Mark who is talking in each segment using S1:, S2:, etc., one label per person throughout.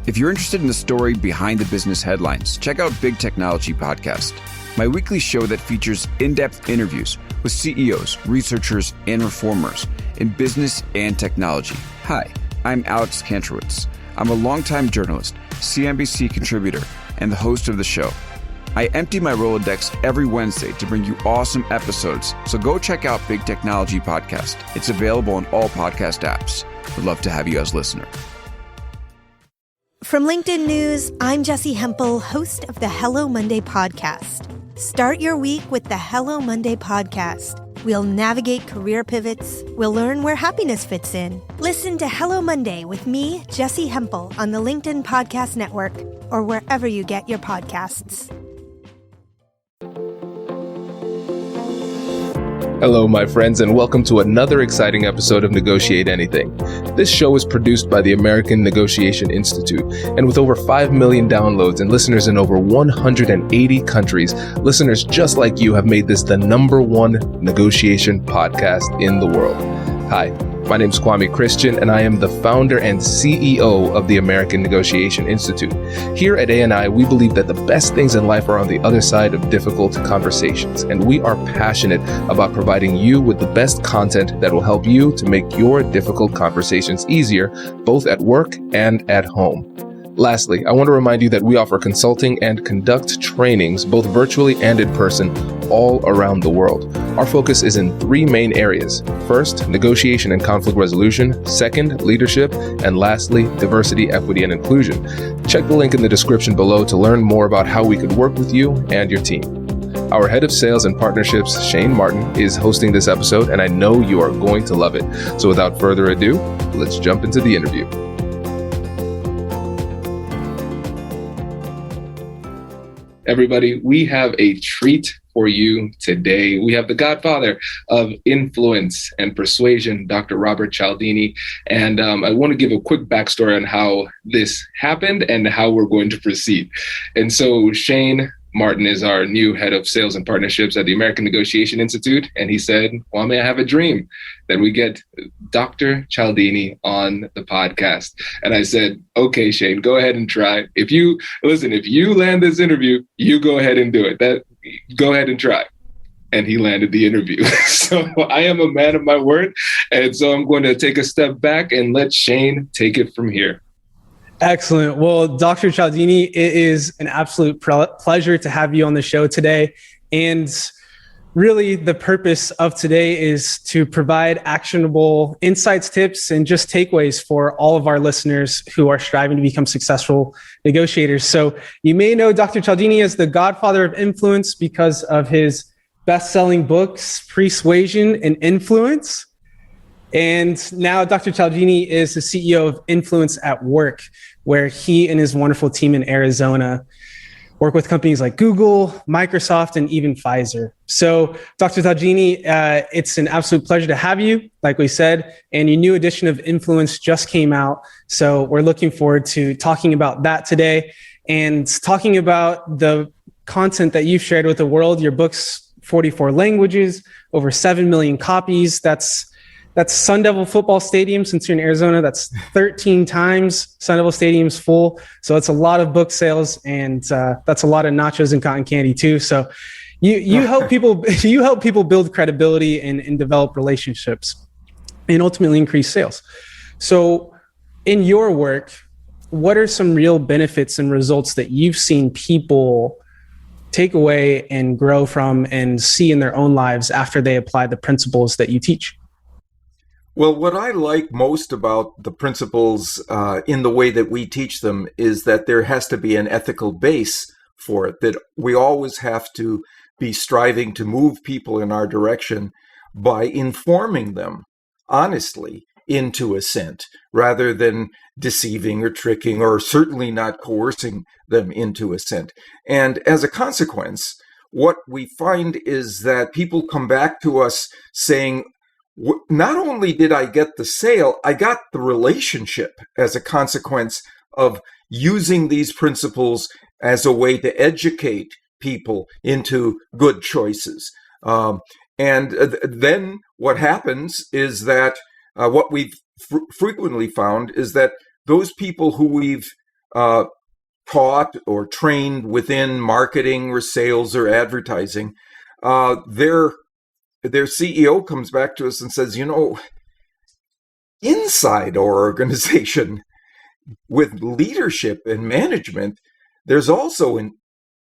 S1: If you're interested in the story behind the business headlines, check out Big Technology Podcast, my weekly show that features in-depth interviews with CEOs, researchers, and reformers in business and technology. Hi, I'm Alex Kantrowitz. I'm a longtime journalist, CNBC contributor, and the host of the show. I empty my Rolodex every Wednesday to bring you awesome episodes, so go check out Big Technology Podcast. It's available on all podcast apps. Would love to have you as a listener.
S2: From LinkedIn News, I'm Jessie Hempel, host of the Hello Monday podcast. Start your week with the Hello Monday podcast. We'll navigate career pivots. We'll learn where happiness fits in. Listen to Hello Monday with me, Jessie Hempel, on the LinkedIn Podcast Network or wherever you get your podcasts.
S3: Hello, my friends, and welcome to another exciting episode of Negotiate Anything. This show is produced by the American Negotiation Institute, and with over 5 million downloads and listeners in over 180 countries, listeners just like you have made this the #1 negotiation podcast in the world. Hi, my name is Kwame Christian, and I am the founder and CEO of the American Negotiation Institute. Here at ANI, we believe that the best things in life are on the other side of difficult conversations, and we are passionate about providing you with the best content that will help you to make your difficult conversations easier, both at work and at home. Lastly, I want to remind you that we offer consulting and conduct trainings, both virtually and in person, all around the world. Our focus is in 3 main areas. First, negotiation and conflict resolution. Second, leadership. And lastly, diversity, equity, and inclusion. Check the link in the description below to learn more about how we could work with you and your team. Our head of sales and partnerships, Shane Martin, is hosting this episode, and I know you are going to love it. So without further ado, let's jump into the interview. Everybody, we have a treat for you today. We have the godfather of influence and persuasion, Dr. Robert Cialdini. And I want to give a quick backstory on how this happened and how we're going to proceed. And so Shane Martin is our new head of sales and partnerships at the American Negotiation Institute. And he said, Kwame, I have a dream that we get Dr. Cialdini on the podcast. And I said, okay, Shane, go ahead and try. If you land this interview, you go ahead and do it. Go ahead and try. And he landed the interview. So I am a man of my word. And so I'm going to take a step back and let Shane take it from here.
S4: Excellent. Well, Dr. Cialdini, it is an absolute pleasure to have you on the show today. And really, the purpose of today is to provide actionable insights, tips, and just takeaways for all of our listeners who are striving to become successful negotiators. So you may know Dr. Cialdini as the godfather of influence because of his best-selling books, Persuasion and Influence. And now Dr. Cialdini is the CEO of Influence at Work, where he and his wonderful team in Arizona work with companies like Google, Microsoft, and even Pfizer. So Dr. Cialdini, it's an absolute pleasure to have you, like we said, and your new edition of Influence just came out. So we're looking forward to talking about that today and talking about the content that you've shared with the world. Your book's 44 languages, over 7 million copies. That's Sun Devil football stadium. Since you're in Arizona, that's 13 times Sun Devil Stadium's full. So it's a lot of book sales, and that's a lot of nachos and cotton candy too. So you help people build credibility and develop relationships and ultimately increase sales. So in your work, what are some real benefits and results that you've seen people take away and grow from and see in their own lives after they apply the principles that you teach?
S5: Well, what I like most about the principles in the way that we teach them is that there has to be an ethical base for it, that we always have to be striving to move people in our direction by informing them honestly into assent, rather than deceiving or tricking or certainly not coercing them into assent. And as a consequence, what we find is that people come back to us saying, not only did I get the sale, I got the relationship as a consequence of using these principles as a way to educate people into good choices. Then what happens is that what we've frequently found is that those people who we've taught or trained within marketing or sales or advertising, their CEO comes back to us and says, inside our organization with leadership and management, there's also an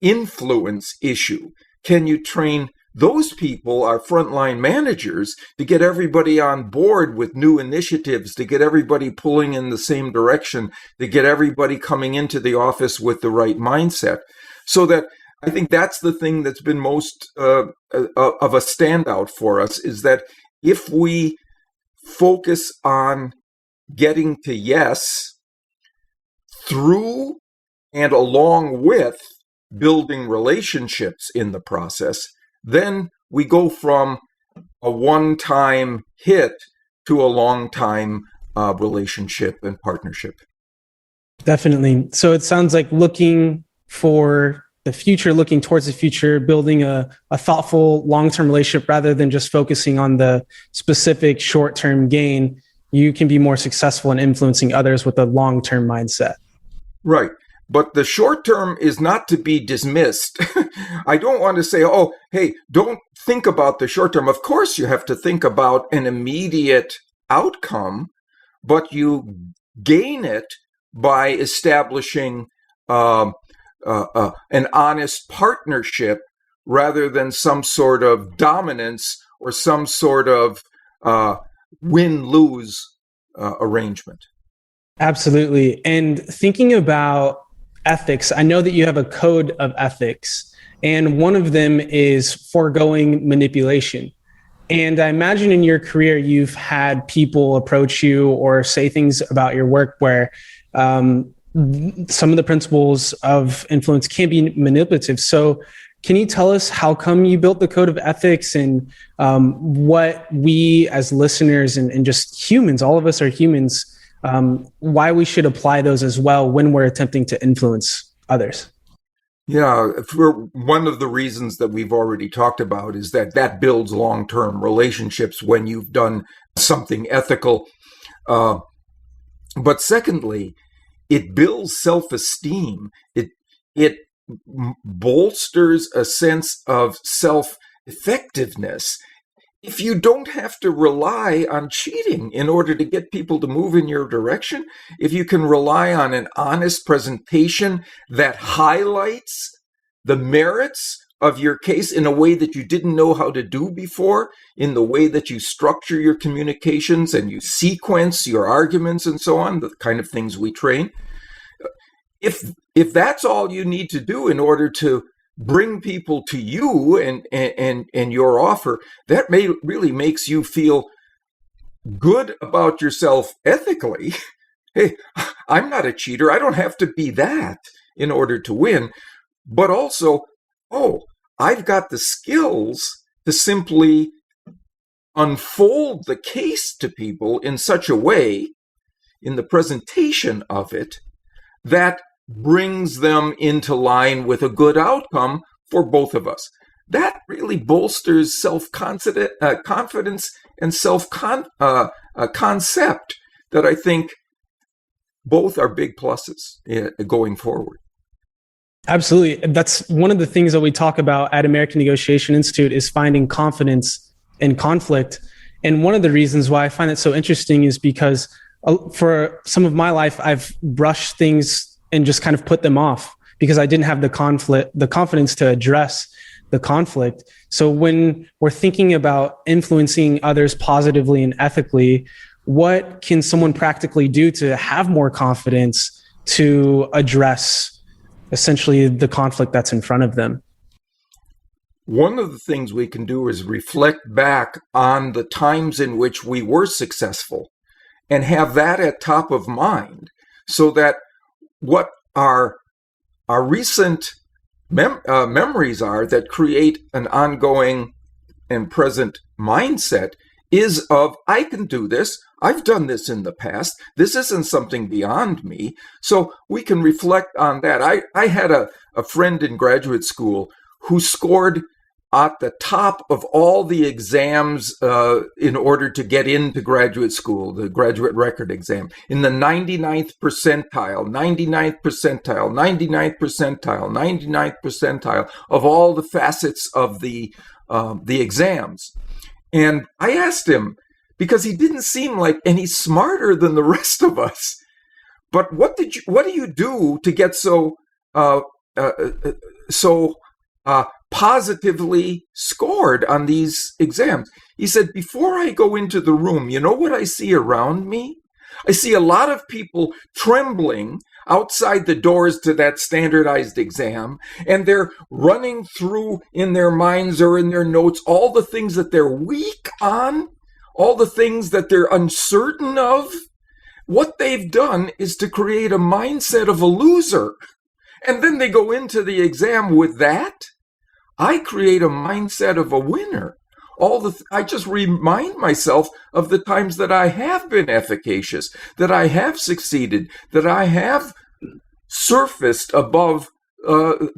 S5: influence issue. Can you train those people, our frontline managers, to get everybody on board with new initiatives, to get everybody pulling in the same direction, to get everybody coming into the office with the right mindset? So that I think that's the thing that's been most of a standout for us, is that if we focus on getting to yes through and along with building relationships in the process, then we go from a one-time hit to a long-time relationship and partnership.
S4: Definitely. So it sounds like looking for the future, looking towards the future, building a thoughtful long-term relationship rather than just focusing on the specific short-term gain, you can be more successful in influencing others with a long-term mindset.
S5: Right. But the short term is not to be dismissed. I don't want to say, oh, hey, don't think about the short term. Of course, you have to think about an immediate outcome, but you gain it by establishing an honest partnership rather than some sort of dominance or some sort of win-lose arrangement.
S4: Absolutely. And thinking about ethics, I know that you have a code of ethics, and one of them is foregoing manipulation. And I imagine in your career, you've had people approach you or say things about your work where some of the principles of influence can be manipulative. So can you tell us how come you built the code of ethics, and what we as listeners and just humans, all of us are humans, why we should apply those as well when we're attempting to influence others?
S5: Yeah, one of the reasons that we've already talked about is that builds long-term relationships when you've done something ethical. But secondly, it builds self-esteem. It bolsters a sense of self-effectiveness. If you don't have to rely on cheating in order to get people to move in your direction, if you can rely on an honest presentation that highlights the merits of your case in a way that you didn't know how to do before, in the way that you structure your communications and you sequence your arguments and so on, the kind of things we train. If that's all you need to do in order to bring people to you and your offer, that really makes you feel good about yourself ethically. Hey, I'm not a cheater. I don't have to be that in order to win. But also, I've got the skills to simply unfold the case to people in such a way, in the presentation of it, that brings them into line with a good outcome for both of us. That really bolsters self-confidence and self-concept that I think both are big pluses going forward.
S4: Absolutely. That's one of the things that we talk about at American Negotiation Institute, is finding confidence in conflict. And one of the reasons why I find it so interesting is because for some of my life, I've brushed things and just kind of put them off because I didn't have the confidence to address the conflict. So when we're thinking about influencing others positively and ethically, what can someone practically do to have more confidence to address essentially the conflict that's in front of them?
S5: One of the things we can do is reflect back on the times in which we were successful and have that at top of mind, so that what our recent memories are that create an ongoing and present mindset is of, I can do this. I've done this in the past. This isn't something beyond me. So we can reflect on that. I had a friend in graduate school who scored at the top of all the exams in order to get into graduate school, the graduate record exam, in the 99th percentile, 99th percentile, 99th percentile, 99th percentile of all the facets of the exams. And I asked him, because he didn't seem like any smarter than the rest of us, but what do you do to get so positively scored on these exams? He said, before I go into the room, you know what I see around me? I see a lot of people trembling outside the doors to that standardized exam, and they're running through in their minds or in their notes all the things that they're weak on, all the things that they're uncertain of. What they've done is to create a mindset of a loser. And then they go into the exam with that. I create a mindset of a winner. I just remind myself of the times that I have been efficacious, that I have succeeded, that I have surfaced above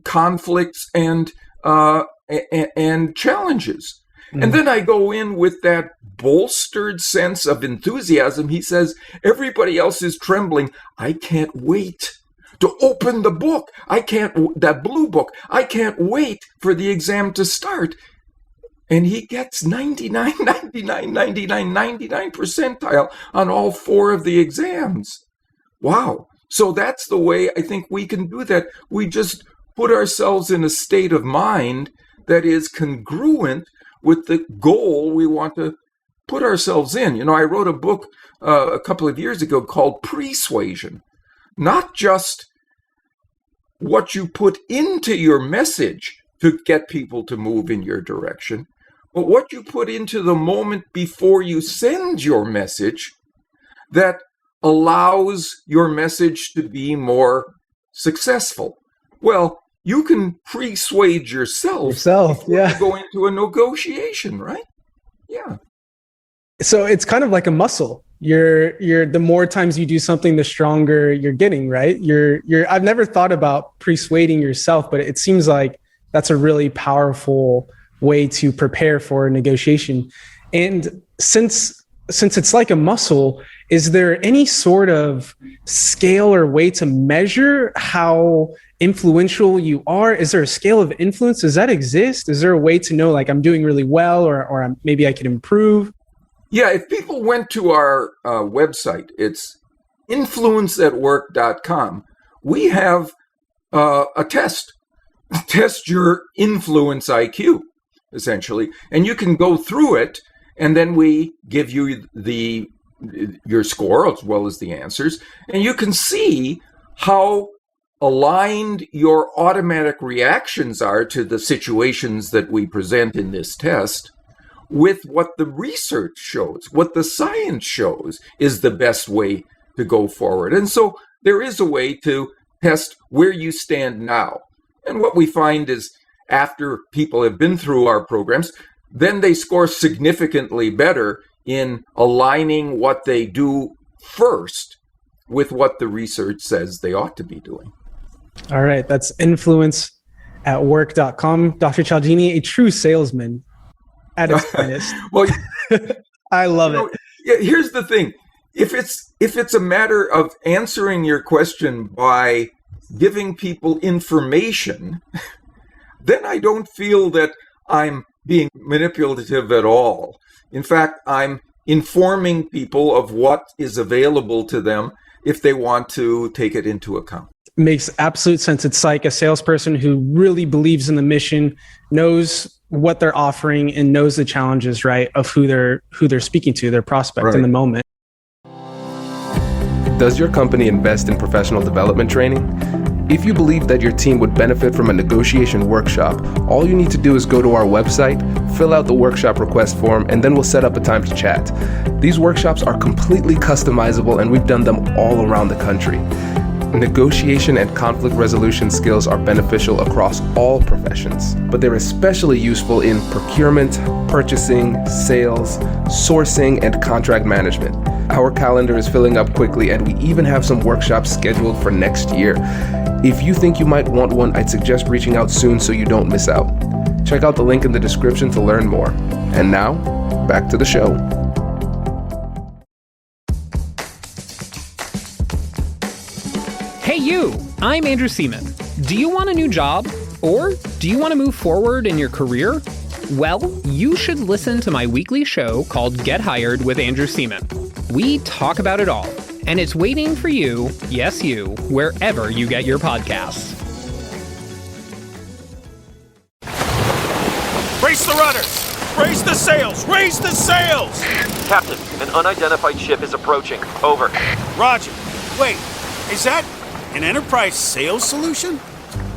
S5: conflicts and challenges. And then I go in with that bolstered sense of enthusiasm. He says, everybody else is trembling. I can't wait to open the book. That blue book. I can't wait for the exam to start. And he gets 99 percentile on all 4 of the exams. Wow. So that's the way I think we can do that. We just put ourselves in a state of mind that is congruent with the goal we want to put ourselves in. You know, I wrote a book a couple of years ago called Persuasion. Not just what you put into your message to get people to move in your direction, but what you put into the moment before you send your message that allows your message to be more successful. Well, you can persuade yourself
S4: yeah.
S5: Go into a negotiation, right? Yeah.
S4: So it's kind of like a muscle. You're the more times you do something, the stronger you're getting, right? I've never thought about persuading yourself, but it seems like that's a really powerful way to prepare for a negotiation. And since it's like a muscle, is there any sort of scale or way to measure how influential you are? Is there a scale of influence? Does that exist? Is there a way to know, like, I'm doing really well, or maybe I could improve?
S5: Yeah, if people went to our website, it's influenceatwork.com. We have a test. Test your influence IQ, essentially. And you can go through it, and then we give you your score as well as the answers. And you can see how aligned your automatic reactions are to the situations that we present in this test with what the research shows, what the science shows is the best way to go forward. And so there is a way to test where you stand now. And what we find is after people have been through our programs, then they score significantly better in aligning what they do first with what the research says they ought to be doing.
S4: All right. That's influenceatwork.com. Dr. Cialdini, a true salesman at his finest.
S5: Well,
S4: I love it.
S5: Here's the thing. If it's a matter of answering your question by giving people information, then I don't feel that I'm being manipulative at all. In fact, I'm informing people of what is available to them if they want to take it into account.
S4: Makes absolute sense. It's like a salesperson who really believes in the mission, knows what they're offering, and knows the challenges, right, of who they're speaking to, their prospect in the moment.
S3: Does your company invest in professional development training? If you believe that your team would benefit from a negotiation workshop, all you need to do is go to our website, fill out the workshop request form, and then we'll set up a time to chat. These workshops are completely customizable, and we've done them all around the country. Negotiation and conflict resolution skills are beneficial across all professions, but they're especially useful in procurement, purchasing, sales, sourcing, and contract management. Our calendar is filling up quickly, and we even have some workshops scheduled for next year. If you think you might want one, I'd suggest reaching out soon so you don't miss out. Check out the link in the description to learn more. And now, back to the show.
S6: Hey you, I'm Andrew Seaman. Do you want a new job? Or do you want to move forward in your career? Well, you should listen to my weekly show called Get Hired with Andrew Seaman. We talk about it all, and it's waiting for you, yes you, wherever you get your podcasts.
S7: Brace the rudders! Raise the sails! Raise the sails!
S8: Captain, an unidentified ship is approaching. Over.
S7: Roger. Wait, is that an enterprise sales solution?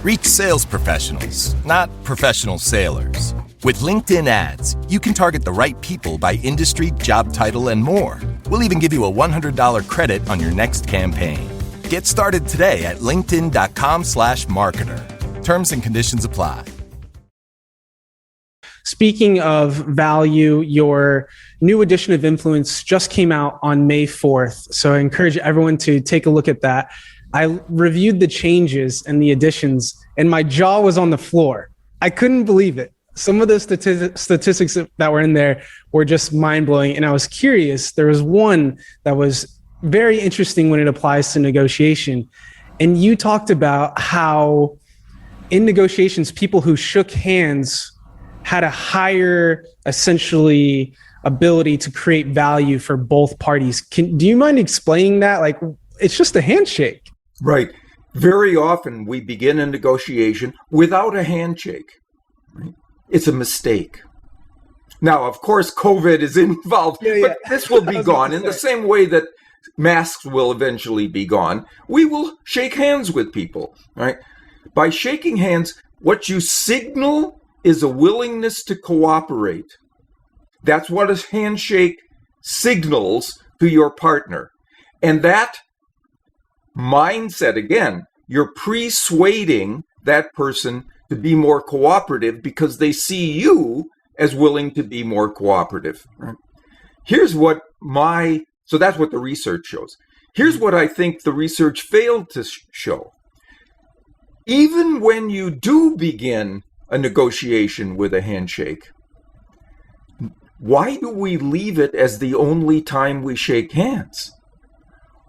S9: Reach sales professionals, not professional sailors. With LinkedIn ads, you can target the right people by industry, job title, and more. We'll even give you a $100 credit on your next campaign. Get started today at linkedin.com/marketer. Terms and conditions apply.
S4: Speaking of value, your new edition of Influence just came out on May 4th. So I encourage everyone to take a look at that. I reviewed the changes and the additions, and my jaw was on the floor. I couldn't believe it. Some of the statistics that were in there were just mind-blowing, and I was curious. There was one that was very interesting when it applies to negotiation, and you talked about how in negotiations, people who shook hands had a higher, essentially, ability to create value for both parties. Do you mind explaining that? Like, it's just a handshake.
S5: Right. Very often we begin a negotiation without a handshake. Right? It's a mistake. Now, of course, COVID is involved, but this will be gone in the same way that masks will eventually be gone. We will shake hands with people. Right? By shaking hands, what you signal is a willingness to cooperate. That's what a handshake signals to your partner. And that mindset, again, you're persuading that person to be more cooperative because they see you as willing to be more cooperative. Right? So that's what the research shows. Here's what I think the research failed to show. Even when you do begin a negotiation with a handshake, why do we leave it as the only time we shake hands?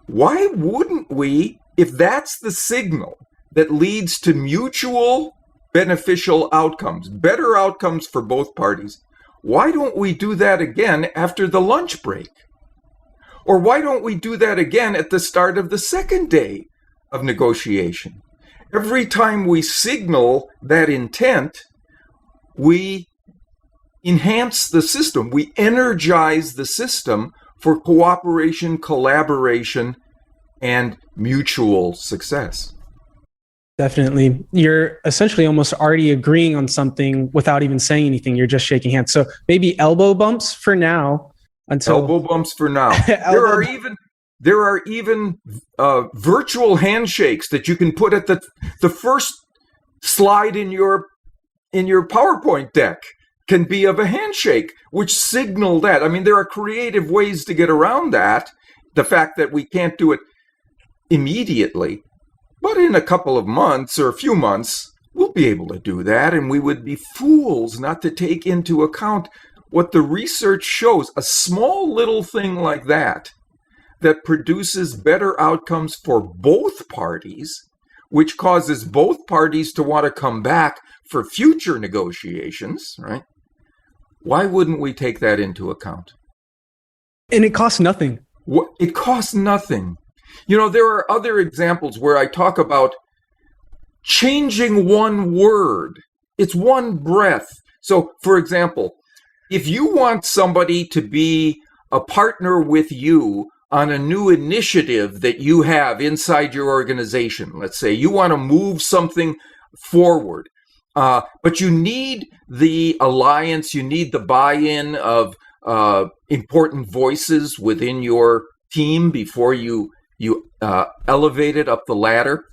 S5: Why wouldn't we, if that's the signal that leads to mutual beneficial outcomes, better outcomes for both parties, why don't we do that again after the lunch break? Or why don't we do that again at the start of the second day of negotiation? Every time we signal that intent, we enhance the system. We energize the system for cooperation, collaboration, and mutual success.
S4: Definitely. You're essentially almost already agreeing on something without even saying anything. You're just shaking hands. So maybe elbow bumps for now.
S5: Elbow bumps for now. There are even virtual handshakes that you can put at the first slide in your PowerPoint deck can be of a handshake, which signal that. I mean, there are creative ways to get around that. The fact that we can't do it immediately, but in a couple of months or a few months, we'll be able to do that. And we would be fools not to take into account what the research shows. A small little thing like that produces better outcomes for both parties, which causes both parties to want to come back for future negotiations, right? Why wouldn't we take that into account?
S4: And it costs nothing.
S5: It costs nothing. You know, there are other examples where I talk about changing one word. It's one breath. So, for example, if you want somebody to be a partner with you on a new initiative that you have inside your organization, let's say you want to move something forward, but you need the alliance, you need the buy-in of important voices within your team before you elevate it up the ladder.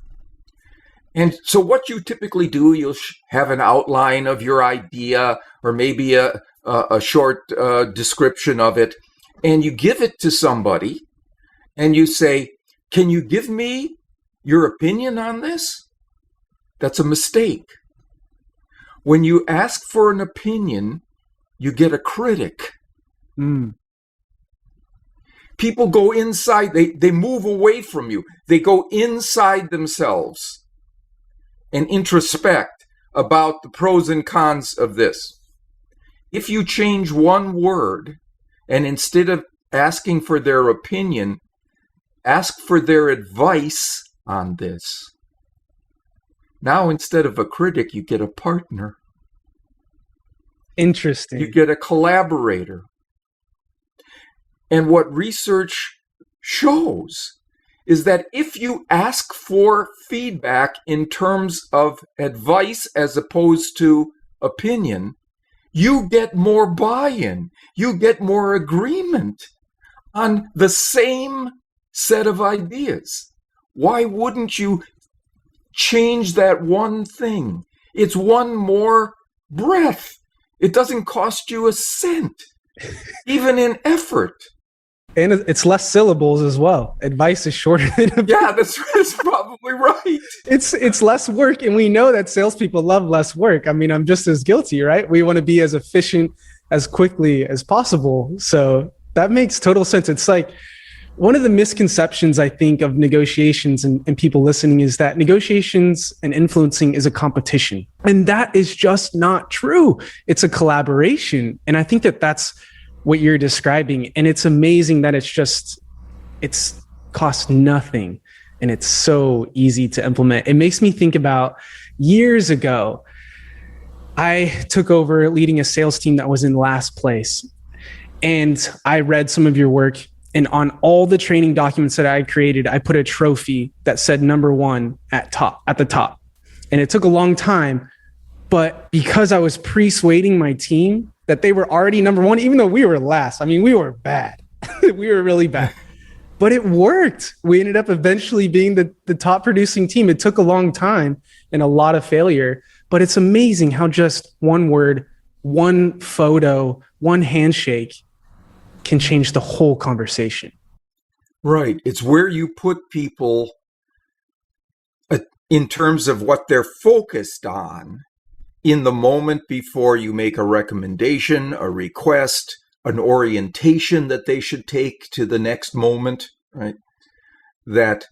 S5: And so what you typically do, you'll have an outline of your idea or maybe a short description of it, and you give it to somebody and you say, can you give me your opinion on this? That's a mistake. When you ask for an opinion, you get a critic. People go inside, they move away from you. They go inside themselves and introspect about the pros and cons of this. If you change one word, and instead of asking for their opinion, ask for their advice on this, now instead of a critic, you get a partner.
S4: Interesting.
S5: You get a collaborator. And what research shows is that if you ask for feedback in terms of advice as opposed to opinion, you get more buy-in. You get more agreement on the same set of ideas. Why wouldn't you change that one thing? It's one more breath. It doesn't cost you a cent, even in effort.
S4: And it's less syllables as well. Advice is shorter than
S5: Yeah, that's probably right.
S4: It's less work, and we know that salespeople love less work. I mean, I'm just as guilty, right? We want to be as efficient as quickly as possible. So that makes total sense. It's like one of the misconceptions, I think, of negotiations and people listening is that negotiations and influencing is a competition. And that is just not true. It's a collaboration. And I think that that's what you're describing. And it's amazing that it's cost nothing and it's so easy to implement. It makes me think about years ago, I took over leading a sales team that was in last place. And I read some of your work, and on all the training documents that I had created, I put a trophy that said number 1 at the top. And it took a long time, but because I was persuading my team that they were already number 1, even though we were last. I mean, we were bad. We were really bad. But it worked. We ended up eventually being the top producing team. It took a long time and a lot of failure. But it's amazing how just one word, one photo, one handshake can change the whole conversation.
S5: Right. It's where you put people in terms of what they're focused on in the moment before you make a recommendation, a request, an orientation that they should take to the next moment, right? That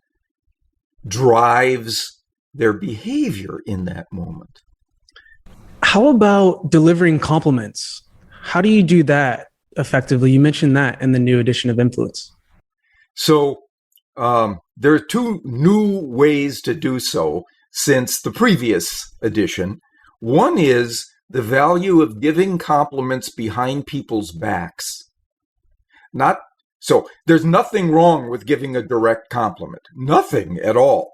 S5: drives their behavior in that moment.
S4: How about delivering compliments? How do you do that effectively? You mentioned that in the new edition of Influence.
S5: So there are 2 new ways to do so since the previous edition. One is the value of giving compliments behind people's backs. So there's nothing wrong with giving a direct compliment. Nothing at all.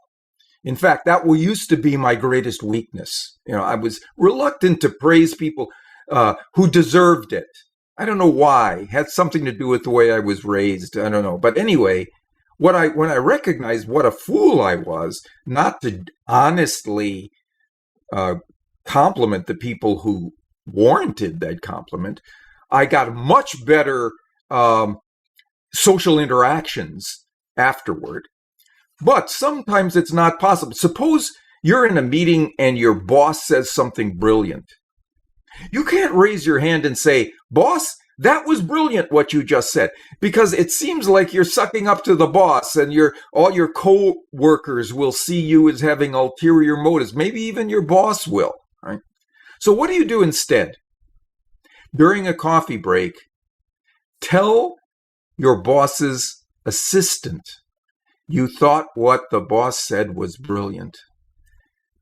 S5: In fact, that used to be my greatest weakness. I was reluctant to praise people who deserved it. I don't know why. It had something to do with the way I was raised. I don't know. But anyway, when I recognized what a fool I was not to honestly compliment the people who warranted that compliment, I got much better social interactions afterward. But sometimes it's not possible. Suppose you're in a meeting and your boss says something brilliant. You can't raise your hand and say, "Boss, that was brilliant what you just said," because it seems like you're sucking up to the boss, and all your co-workers will see you as having ulterior motives. Maybe even your boss will, right? So what do you do instead? During a coffee break, tell your boss's assistant you thought what the boss said was brilliant.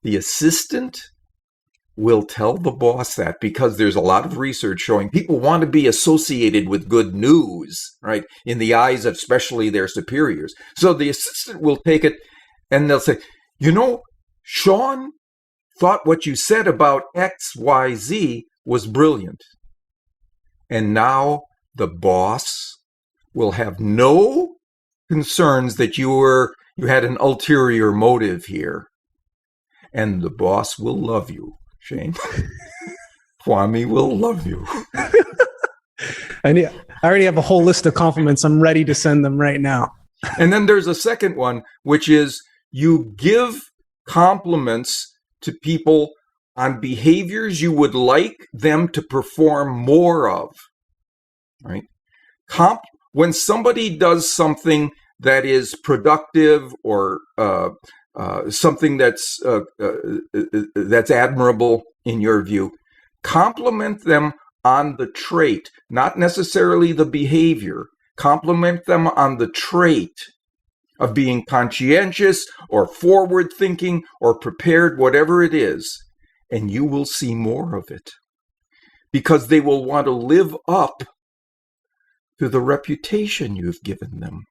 S5: The assistant will tell the boss that, because there's a lot of research showing people want to be associated with good news, right? In the eyes of especially their superiors. So the assistant will take it and they'll say, Sean thought what you said about XYZ was brilliant. And now the boss will have no concerns that you had an ulterior motive here. And the boss will love you, Shane. Kwame will love you.
S4: I already have a whole list of compliments. I'm ready to send them right now.
S5: And then there's a second one, which is you give compliments to people on behaviors you would like them to perform more of, right? When somebody does something that is productive or something that's admirable in your view, compliment them on the trait, not necessarily the behavior. Compliment them on the trait of being conscientious or forward-thinking or prepared, whatever it is, and you will see more of it. Because they will want to live up to the reputation you've given them.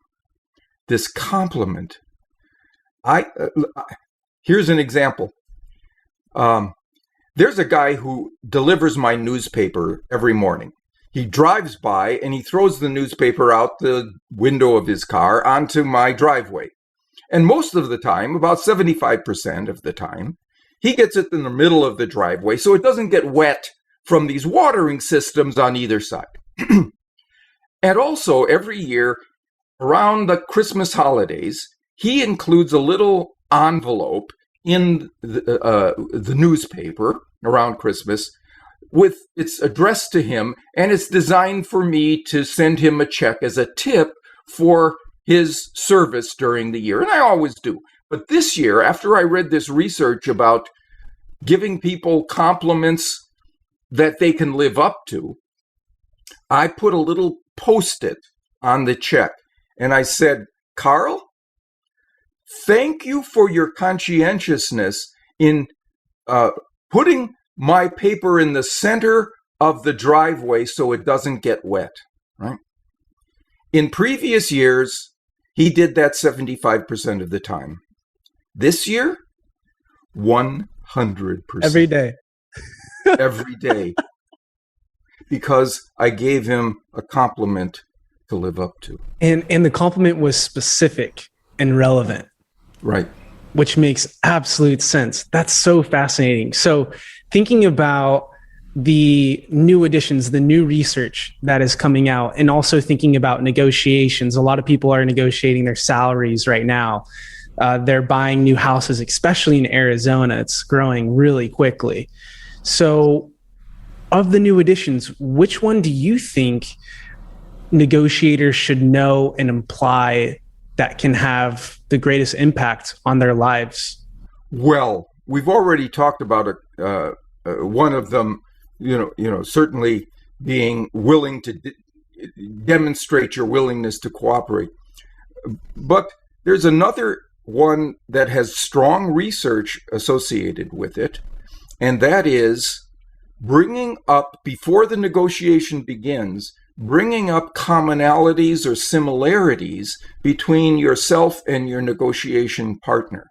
S5: This compliment. Here's an example. There's a guy who delivers my newspaper every morning. He drives by and he throws the newspaper out the window of his car onto my driveway. And most of the time, about 75% of the time, he gets it in the middle of the driveway so it doesn't get wet from these watering systems on either side. And also, every year, around the Christmas holidays, he includes a little envelope in the newspaper around Christmas it's addressed to him, and it's designed for me to send him a check as a tip for his service during the year. And I always do. But this year, after I read this research about giving people compliments that they can live up to, I put a little post-it on the check. And I said, Carl, thank you for your conscientiousness in putting my paper in the center of the driveway so it doesn't get wet, right? In previous years, he did that 75% of the time. This year, 100%.
S4: Every day.
S5: Every day. Because I gave him a compliment to live up to.
S4: And the compliment was specific and relevant.
S5: Right.
S4: Which makes absolute sense. That's so fascinating. So thinking about the new additions, the new research that is coming out, and also thinking about negotiations. A lot of people are negotiating their salaries right now. They're buying new houses, especially in Arizona. It's growing really quickly. So of the new additions, which one do you think negotiators should know and imply that can have the greatest impact on their lives?
S5: Well, we've already talked about one of them, certainly being willing to demonstrate your willingness to cooperate. But there's another one that has strong research associated with it, and that is bringing up, before the negotiation begins, bringing up commonalities or similarities between yourself and your negotiation partner.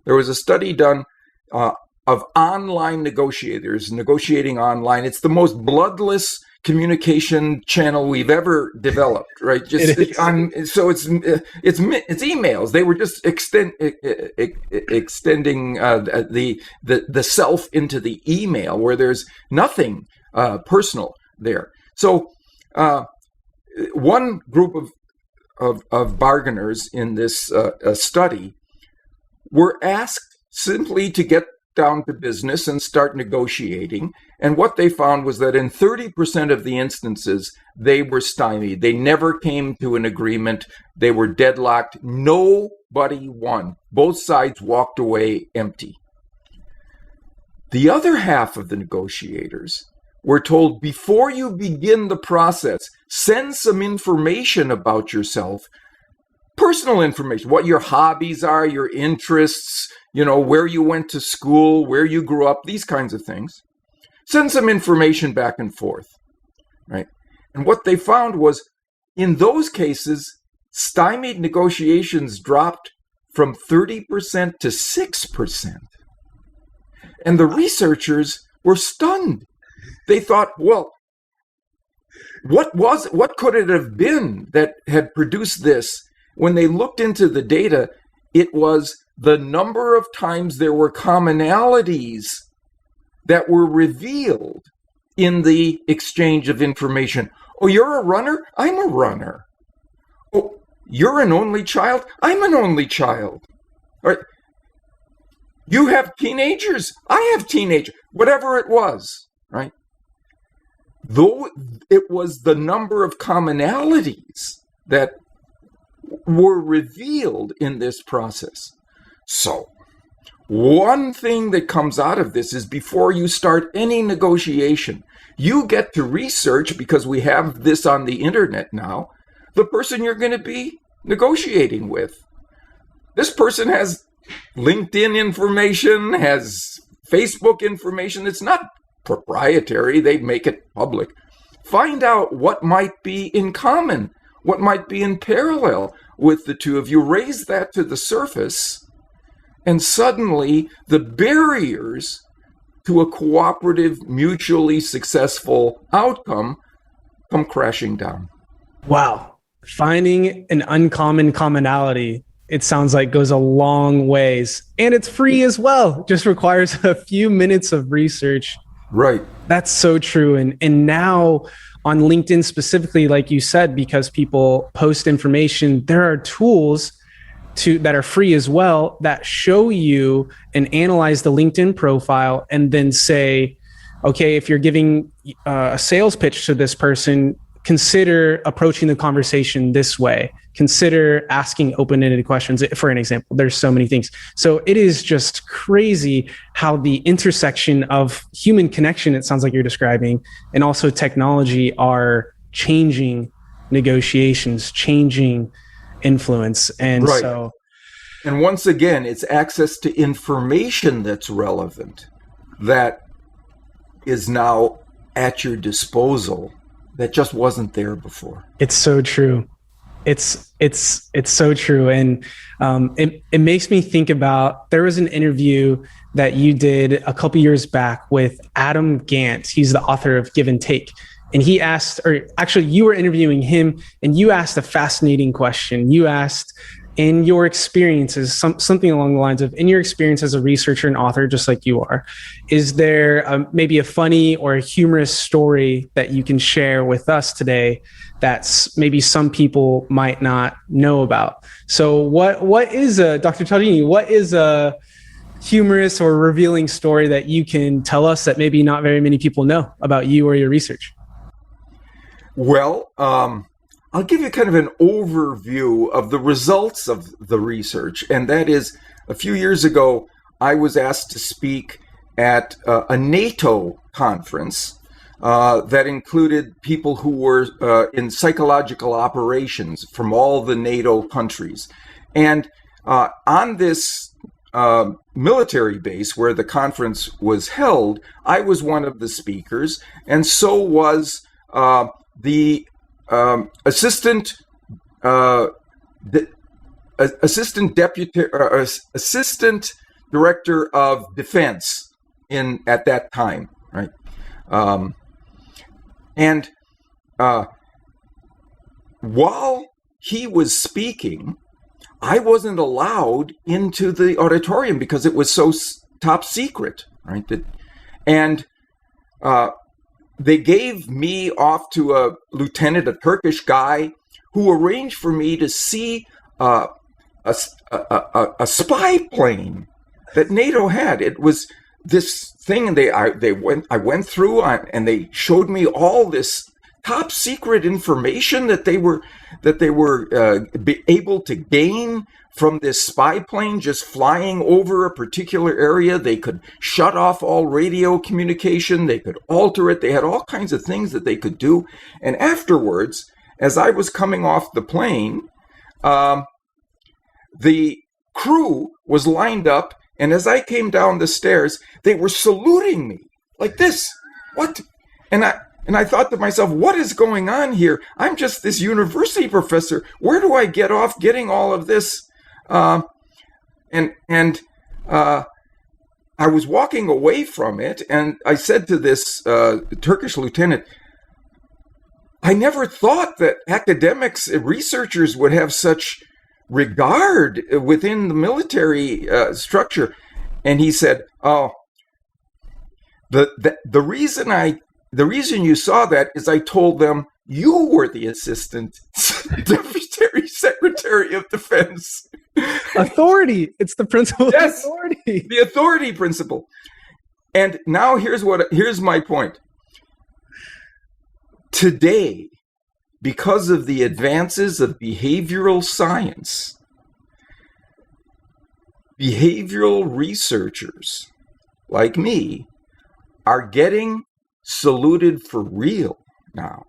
S5: There was a study done of online negotiators negotiating online. It's the most bloodless communication channel we've ever developed, right? So it's emails. They were just extending the self into the email, where there's nothing personal there. So one group of bargainers in this study were asked simply to get down to business and start negotiating. And what they found was that in 30% of the instances, they were stymied. They never came to an agreement. They were deadlocked. Nobody won. Both sides walked away empty. The other half of the negotiators were told, before you begin the process, send some information about yourself, personal information, what your hobbies are, your interests, where you went to school, where you grew up, these kinds of things. Send some information back and forth, right? And what they found was, in those cases, stymied negotiations dropped from 30% to 6%. And the researchers were stunned. They thought, well, what could it have been that had produced this? When they looked into the data, it was the number of times there were commonalities that were revealed in the exchange of information. Oh, you're a runner? I'm a runner. Oh, you're an only child? I'm an only child. All right. You have teenagers. I have teenagers. Whatever it was, right? Though it was the number of commonalities that were revealed in this process. So, one thing that comes out of this is before you start any negotiation, you get to research, because we have this on the internet now, the person you're going to be negotiating with. This person has LinkedIn information, has Facebook information. It's not proprietary. They make it public. Find out what might be in common, what might be in parallel with the two of you. Raise that to the surface, and suddenly the barriers to a cooperative, mutually successful outcome come crashing down.
S4: Wow. Finding an uncommon commonality, it sounds like, goes a long ways. And it's free as well. Just requires a few minutes of research.
S5: Right.
S4: That's so true. And now on LinkedIn specifically, like you said, because people post information, there are tools that are free as well that show you and analyze the LinkedIn profile and then say, okay, if you're giving a sales pitch to this person, consider approaching the conversation this way. Consider asking open-ended questions, for an example. There's so many things. So it is just crazy how the intersection of human connection, it sounds like you're describing, and also technology are changing negotiations, changing influence. And
S5: right.
S4: So,
S5: and once again, it's access to information that's relevant, that is now at your disposal, that just wasn't there before.
S4: It's so true. It's so true. And it makes me think about, there was an interview that you did a couple years back with Adam Gant. He's the author of Give and Take. And he asked, or actually you were interviewing him, and you asked a fascinating question. You asked, in your experiences, something along the lines of, in your experience as a researcher and author, just like you are, is there maybe a funny or a humorous story that you can share with us today that's maybe some people might not know about? So what is Dr. Cialdini, what is a humorous or revealing story that you can tell us that maybe not very many people know about you or your research?
S5: Well, I'll give you kind of an overview of the results of the research. And that is, a few years ago, I was asked to speak at a NATO conference that included people who were in psychological operations from all the NATO countries. And on this military base where the conference was held, I was one of the speakers, and so was the assistant director of defense at that time, right? And while he was speaking, I wasn't allowed into the auditorium because it was so top secret, right? And they gave me off to a lieutenant, a Turkish guy, who arranged for me to see a spy plane that NATO had. It was this thing, and I went through and they showed me all this top secret information that they were able to gain from this spy plane just flying over a particular area. They could shut off all radio communication. They could alter it. They had all kinds of things that they could do. And afterwards, as I was coming off the plane, the crew was lined up. And as I came down the stairs, they were saluting me like this. What? And I thought to myself, what is going on here? I'm just this university professor. Where do I get off getting all of this? I was walking away from it, and I said to this Turkish lieutenant, I never thought that academics, researchers would have such regard within the military structure. And he said, oh, the reason you saw that is I told them you were the assistant military secretary of defense.
S4: Authority. It's the principle of authority.
S5: The authority principle. And now here's my point. Today, because of the advances of behavioral science, behavioral researchers like me are getting saluted for real now.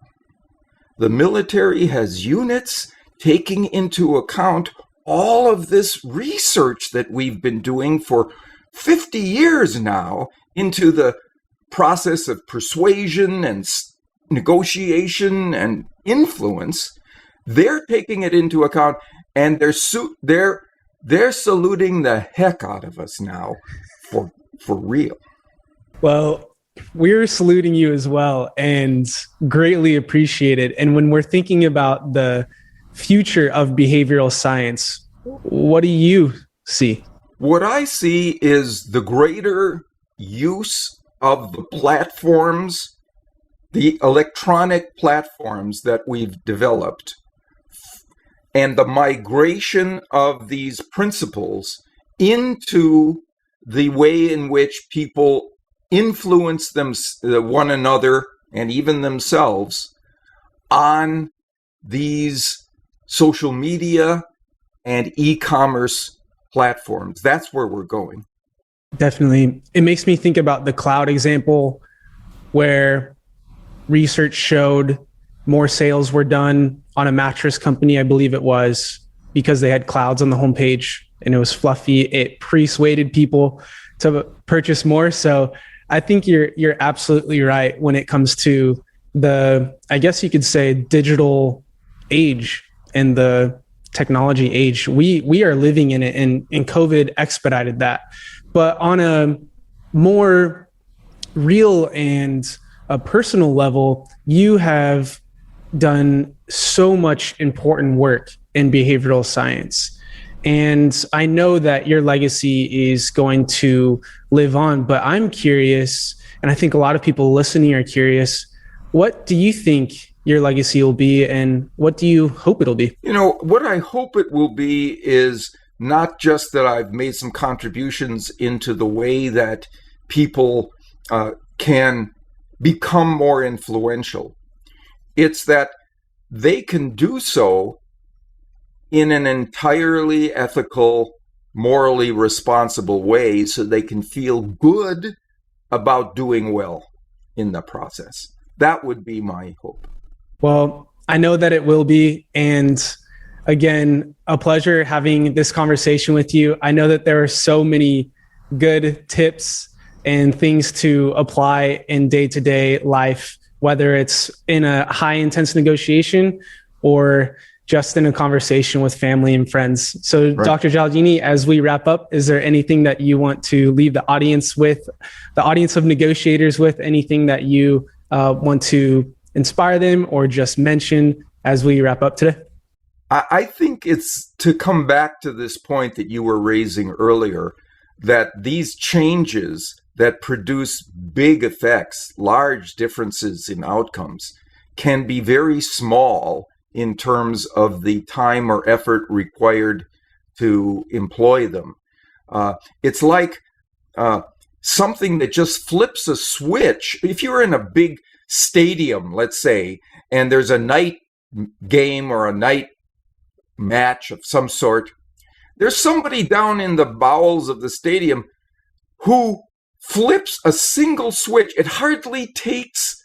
S5: The military has units taking into account all of this research that we've been doing for 50 years now into the process of persuasion and negotiation and influence. They're taking it into account, and they're saluting the heck out of us now for real.
S4: Well, we're saluting you as well and greatly appreciate it. And when we're thinking about the future of behavioral science, what do you see?
S5: What I see is the greater use of the platforms, the electronic platforms that we've developed, and the migration of these principles into the way in which people influence one another and even themselves on these social media and e-commerce platforms. That's where we're going.
S4: Definitely. It makes me think about the cloud example where research showed more sales were done on a mattress company, I believe it was, because they had clouds on the homepage and it was fluffy. It persuaded people to purchase more. So I think you're absolutely right when it comes to the, I guess you could say, digital age and the technology age. We are living in it, and COVID expedited that. But on a more real and a personal level, you have done so much important work in behavioral science. And I know that your legacy is going to live on, but I'm curious, and I think a lot of people listening are curious, what do you think your legacy will be, and what do you hope it'll be?
S5: You know, what I hope it will be is not just that I've made some contributions into the way that people can become more influential. It's that they can do so in an entirely ethical, morally responsible way, so they can feel good about doing well in the process. That would be my hope.
S4: Well, I know that it will be. And again, a pleasure having this conversation with you. I know that there are so many good tips and things to apply in day-to-day life, whether it's in a high-intense negotiation or just in a conversation with family and friends. So, right. Dr. Cialdini, as we wrap up, is there anything that you want to leave the audience with, the audience of negotiators with, anything that you want to inspire them or just mention as we wrap up today?
S5: I think it's to come back to this point that you were raising earlier, that these changes that produce big effects, large differences in outcomes, can be very small in terms of the time or effort required to employ them. It's like something that just flips a switch. If you're in a big stadium, let's say, and there's a night game or a night match of some sort, there's somebody down in the bowels of the stadium who flips a single switch. It hardly takes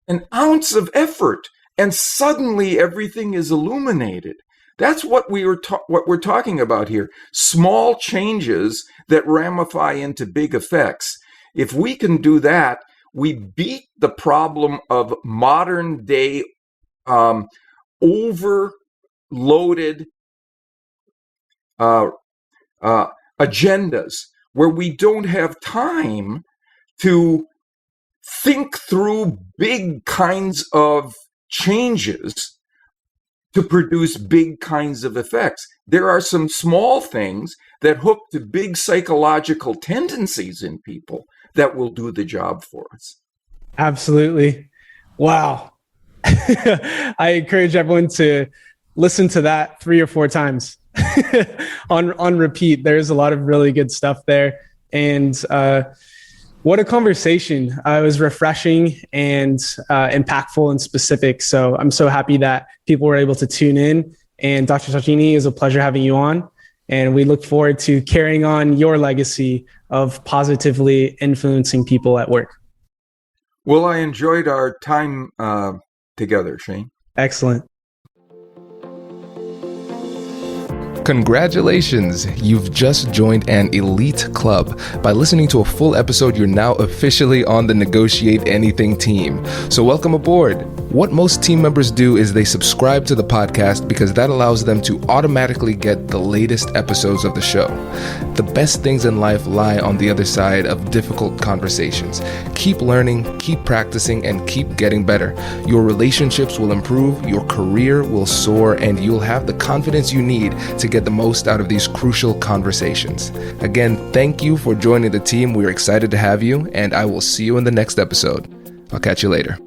S5: an ounce of effort, and suddenly everything is illuminated. That's what we're talking about here. Small changes that ramify into big effects. If we can do that, we beat the problem of modern day overloaded agendas, where we don't have time to think through big kinds of changes to produce big kinds of effects. There are some small things that hook to big psychological tendencies in people that will do the job for us.
S4: Absolutely. Wow. I encourage everyone to listen to that 3 or 4 times on repeat. There's a lot of really good stuff there. And what a conversation. It was refreshing and impactful and specific. So I'm so happy that people were able to tune in. And Dr. Cialdini, it was a pleasure having you on. And we look forward to carrying on your legacy of positively influencing people at work.
S5: Well, I enjoyed our time together, Shane.
S4: Excellent.
S3: Congratulations! You've just joined an elite club. By listening to a full episode, you're now officially on the Negotiate Anything team. So welcome aboard. What most team members do is they subscribe to the podcast because that allows them to automatically get the latest episodes of the show. The best things in life lie on the other side of difficult conversations. Keep learning, keep practicing, and keep getting better. Your relationships will improve, your career will soar, and you'll have the confidence you need to get the most out of these crucial conversations. Again, thank you for joining the team. We're excited to have you, and I will see you in the next episode. I'll catch you later.